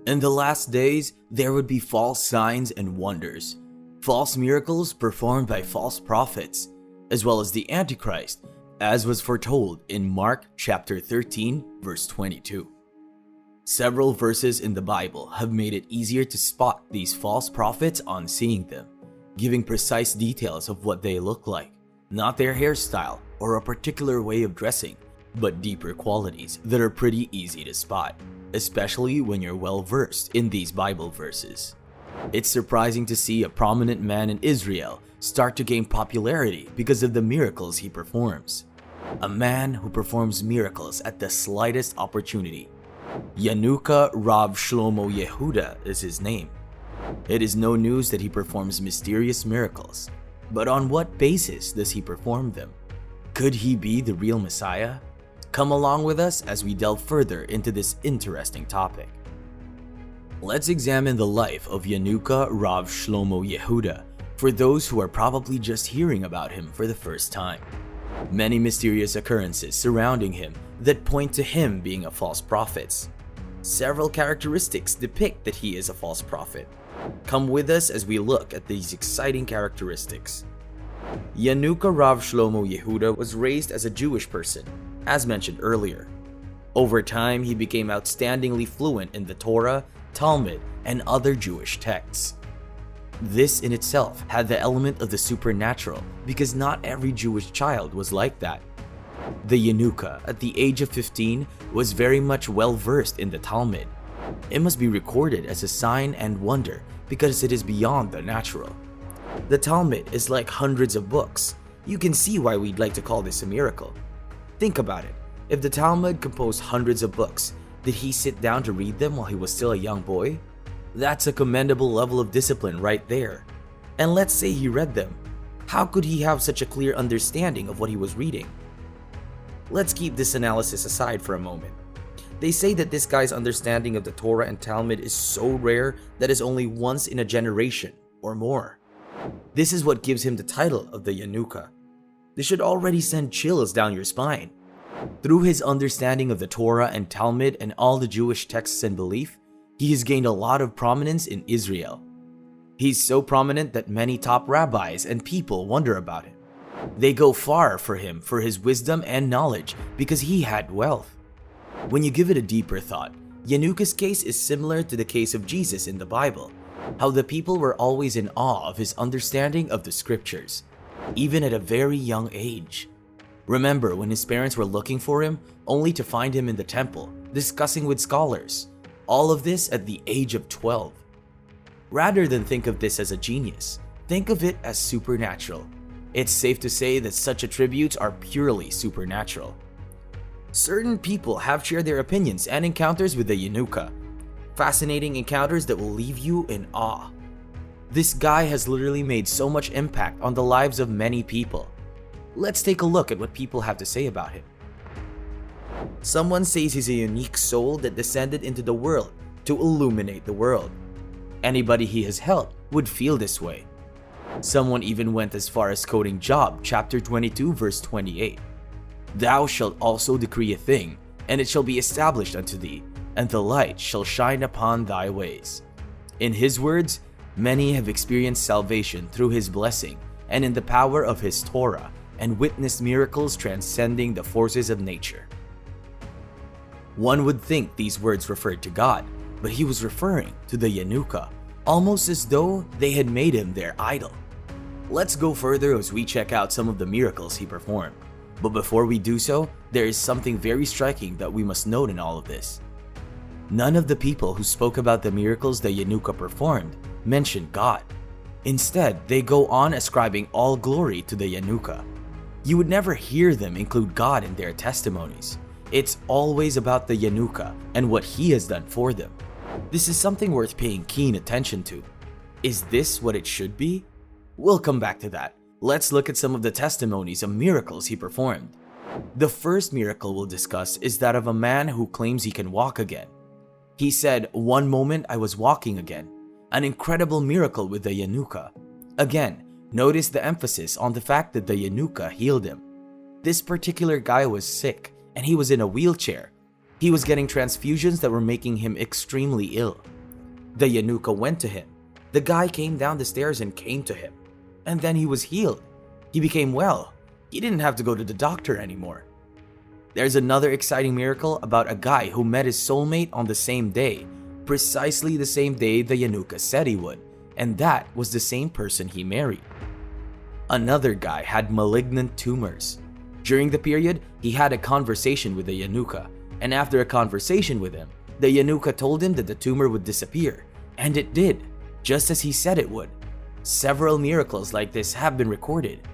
In the last days, there would be false signs and wonders, false miracles performed by false prophets, as well as the antichrist, as was foretold in Mark chapter 13, verse 22. Several verses in the Bible have made it easier to spot these false prophets on seeing them, giving precise details of what they look like, not their hairstyle or a particular way of dressing, but deeper qualities that are pretty easy to spot, especially when you're well versed in these Bible verses. It's surprising to see a prominent man in Israel start to gain popularity because of the miracles he performs. A man who performs miracles at the slightest opportunity. Yanuka RAV Shlomo Yehuda is his name. It is no news that he performs mysterious miracles, but on what basis does he perform them? Could he be the real Messiah? Come along with us as we delve further into this interesting topic. Let's examine the life of Yanuka RAV Shlomo Yehuda for those who are probably just hearing about him for the first time. Many mysterious occurrences surrounding him that point to him being a false prophet. Several characteristics depict that he is a false prophet. Come with us as we look at these exciting characteristics. Yanuka RAV Shlomo Yehuda was raised as a Jewish person, as mentioned earlier. Over time, he became outstandingly fluent in the Torah, Talmud, and other Jewish texts. This in itself had the element of the supernatural because not every Jewish child was like that. The Yanuka, at the age of 15, was very much well versed in the Talmud. It must be recorded as a sign and wonder because it is beyond the natural. The Talmud is like hundreds of books. You can see why we'd like to call this a miracle. Think about it. If the Talmud composed hundreds of books, did he sit down to read them while he was still a young boy? That's a commendable level of discipline right there. And let's say he read them. How could he have such a clear understanding of what he was reading? Let's keep this analysis aside for a moment. They say that this guy's understanding of the Torah and Talmud is so rare that it's only once in a generation or more. This is what gives him the title of the Yanuka. This should already send chills down your spine. Through his understanding of the Torah and Talmud and all the Jewish texts and belief, he has gained a lot of prominence in Israel. He's so prominent that many top rabbis and people wonder about him. They go far for him for his wisdom and knowledge because he had wealth. When you give it a deeper thought, Yanuka's case is similar to the case of Jesus in the Bible, how the people were always in awe of his understanding of the scriptures, even at a very young age. Remember when his parents were looking for him only to find him in the temple, discussing with scholars, all of this at the age of 12. Rather than think of this as a genius, think of it as supernatural. It's safe to say that such attributes are purely supernatural. Certain people have shared their opinions and encounters with the Yanuka. Fascinating encounters that will leave you in awe. This guy has literally made so much impact on the lives of many people. Let's take a look at what people have to say about him. Someone says he's a unique soul that descended into the world to illuminate the world. Anybody he has helped would feel this way. Someone even went as far as quoting Job chapter 22 verse 28. Thou shalt also decree a thing, and it shall be established unto thee, and the light shall shine upon thy ways. In his words, many have experienced salvation through his blessing and in the power of his Torah, and witnessed miracles transcending the forces of nature. One would think these words referred to God, but he was referring to the Yanuka, almost as though they had made him their idol. Let's go further as we check out some of the miracles he performed. But before we do so, there is something very striking that we must note in all of this. None of the people who spoke about the miracles the Yanuka performed mentioned God. Instead, they go on ascribing all glory to the Yanuka. You would never hear them include God in their testimonies. It's always about the Yanuka and what he has done for them. This is something worth paying keen attention to. Is this what it should be? We'll come back to that. Let's look at some of the testimonies of miracles he performed. The first miracle we'll discuss is that of a man who claims he can walk again. He said, "One moment I was walking again." An incredible miracle with the Yanuka. Again, notice the emphasis on the fact that the Yanuka healed him. This particular guy was sick and he was in a wheelchair. He was getting transfusions that were making him extremely ill. The Yanuka went to him. The guy came down the stairs and came to him. And then he was healed. He became well. He didn't have to go to the doctor anymore. There's another exciting miracle about a guy who met his soulmate on the same day, precisely the same day the Yanuka said he would, and that was the same person he married. Another guy had malignant tumors. During the period, he had a conversation with the Yanuka, and after a conversation with him, the Yanuka told him that the tumor would disappear, and it did, just as he said it would. Several miracles like this have been recorded.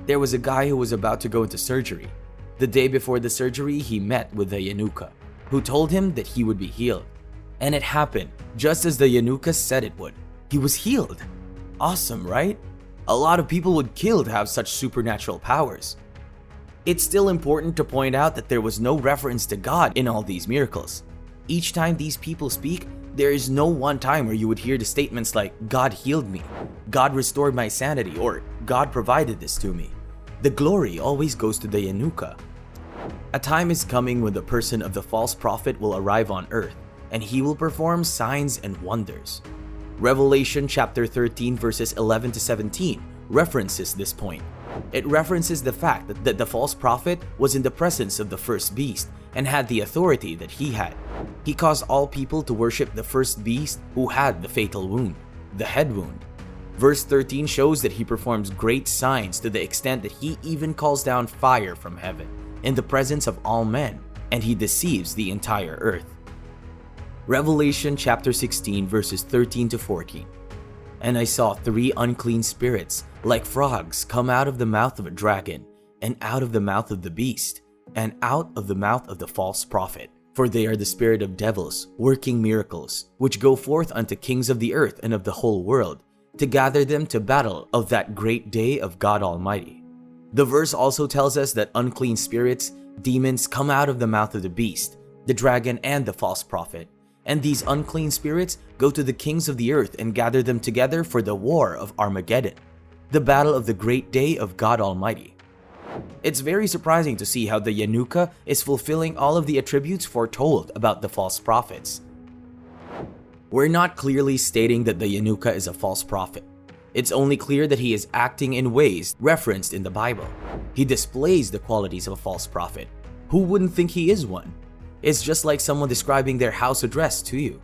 There was a guy who was about to go into surgery. The day before the surgery, he met with the Yanuka, who told him that he would be healed. And it happened, just as the Yanuka said it would. He was healed. Awesome, right? A lot of people would kill to have such supernatural powers. It's still important to point out that there was no reference to God in all these miracles. Each time these people speak, there is no one time where you would hear the statements like, God healed me, God restored my sanity, or God provided this to me. The glory always goes to the Yanuka. A time is coming when the person of the false prophet will arrive on earth, and he will perform signs and wonders. Revelation chapter 13 verses 11 to 17 references this point. It references the fact that the false prophet was in the presence of the first beast and had the authority that he had. He caused all people to worship the first beast who had the fatal wound, the head wound. Verse 13 shows that he performs great signs to the extent that he even calls down fire from heaven in the presence of all men, and he deceives the entire earth. Revelation chapter 16 verses 13 to 14. And I saw 3 unclean spirits like frogs come out of the mouth of a dragon, and out of the mouth of the beast, and out of the mouth of the false prophet. For they are the spirit of devils, working miracles, which go forth unto kings of the earth and of the whole world, to gather them to battle of that great day of God Almighty. The verse also tells us that unclean spirits, demons, come out of the mouth of the beast, the dragon, and the false prophet. And these unclean spirits go to the kings of the earth and gather them together for the war of Armageddon, the battle of the great day of God Almighty. It's very surprising to see how the Yanuka is fulfilling all of the attributes foretold about the false prophets. We're not clearly stating that the Yanuka is a false prophet. It's only clear that he is acting in ways referenced in the Bible. He displays the qualities of a false prophet. Who wouldn't think he is one? It's just like someone describing their house address to you.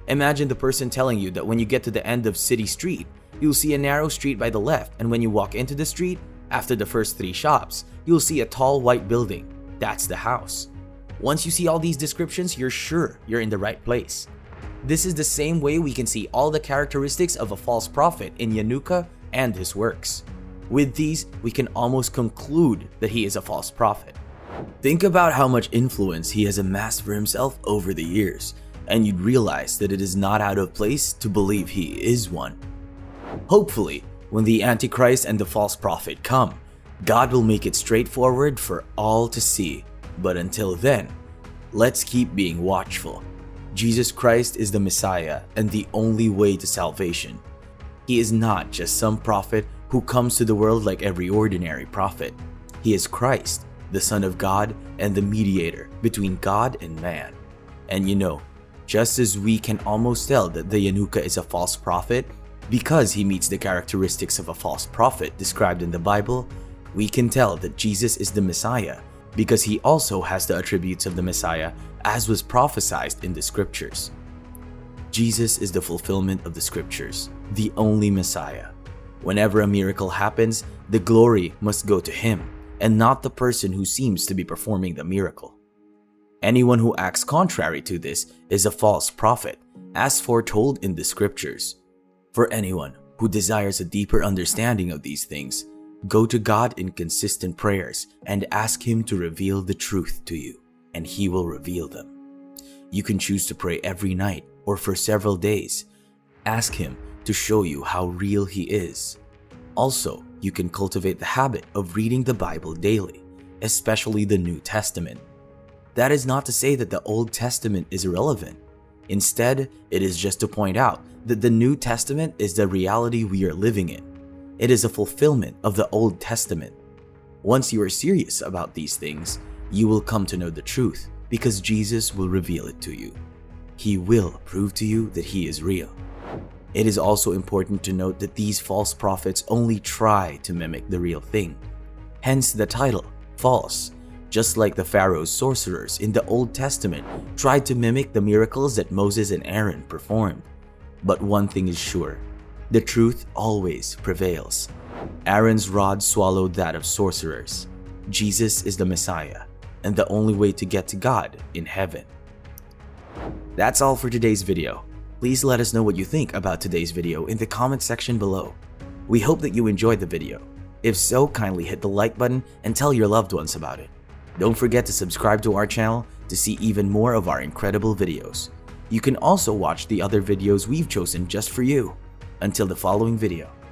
Imagine the person telling you that when you get to the end of City Street, you'll see a narrow street by the left, and when you walk into the street, after the first 3 shops, you'll see a tall white building. That's the house. Once you see all these descriptions, you're sure you're in the right place. This is the same way we can see all the characteristics of a false prophet in Yanuka and his works. With these, we can almost conclude that he is a false prophet. Think about how much influence he has amassed for himself over the years, and you'd realize that it is not out of place to believe he is one. Hopefully, when the antichrist and the false prophet come, God will make it straightforward for all to see. But until then, let's keep being watchful. Jesus Christ is the Messiah and the only way to salvation. He is not just some prophet who comes to the world like every ordinary prophet. He is Christ, the Son of God and the mediator between God and man. And you know, just as we can almost tell that the Yanuka is a false prophet because he meets the characteristics of a false prophet described in the Bible, we can tell that Jesus is the Messiah because he also has the attributes of the Messiah as was prophesied in the scriptures. Jesus is the fulfillment of the scriptures, the only Messiah. Whenever a miracle happens, the glory must go to him and not the person who seems to be performing the miracle. Anyone who acts contrary to this is a false prophet, as foretold in the scriptures. For anyone who desires a deeper understanding of these things, go to God in consistent prayers and ask him to reveal the truth to you, and he will reveal them. You can choose to pray every night or for several days. Ask him to show you how real he is. Also, you can cultivate the habit of reading the Bible daily, especially the New Testament. That is not to say that the Old Testament is irrelevant. Instead, it is just to point out that the New Testament is the reality we are living in. It is a fulfillment of the Old Testament. Once you are serious about these things, you will come to know the truth because Jesus will reveal it to you. he will prove to you that he is real. It is also important to note that these false prophets only try to mimic the real thing. Hence the title, false. Just like the Pharaoh's sorcerers in the Old Testament tried to mimic the miracles that Moses and Aaron performed. But one thing is sure, the truth always prevails. Aaron's rod swallowed that of sorcerers. Jesus is the Messiah and the only way to get to God in heaven. That's all for today's video. Please let us know what you think about today's video in the comment section below. We hope that you enjoyed the video. If so, kindly hit the like button and tell your loved ones about it. Don't forget to subscribe to our channel to see even more of our incredible videos. You can also watch the other videos we've chosen just for you. Until the following video.